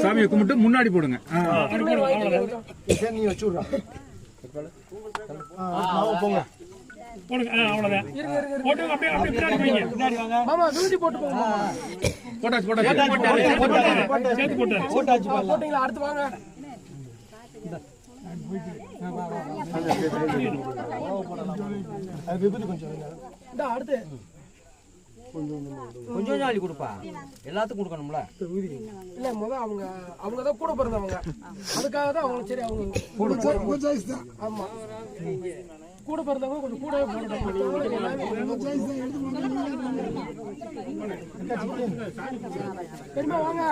சாமியை கும்பிட்டு முன்னாடி போடுங்க. போங்க அவ்வளவுதான். கொஞ்சம் நாளி கொடுப்பா, எல்லாத்துக்கும் கொடுக்கணும்ல. இல்ல முதல் அவங்க தான் கூட பிறந்தவங்க, அதுக்காக தான் அவங்க. சரி அவங்க ஆமா கூட பிறந்தவங்க கொஞ்சம் கூடவே பெருமா வாங்க.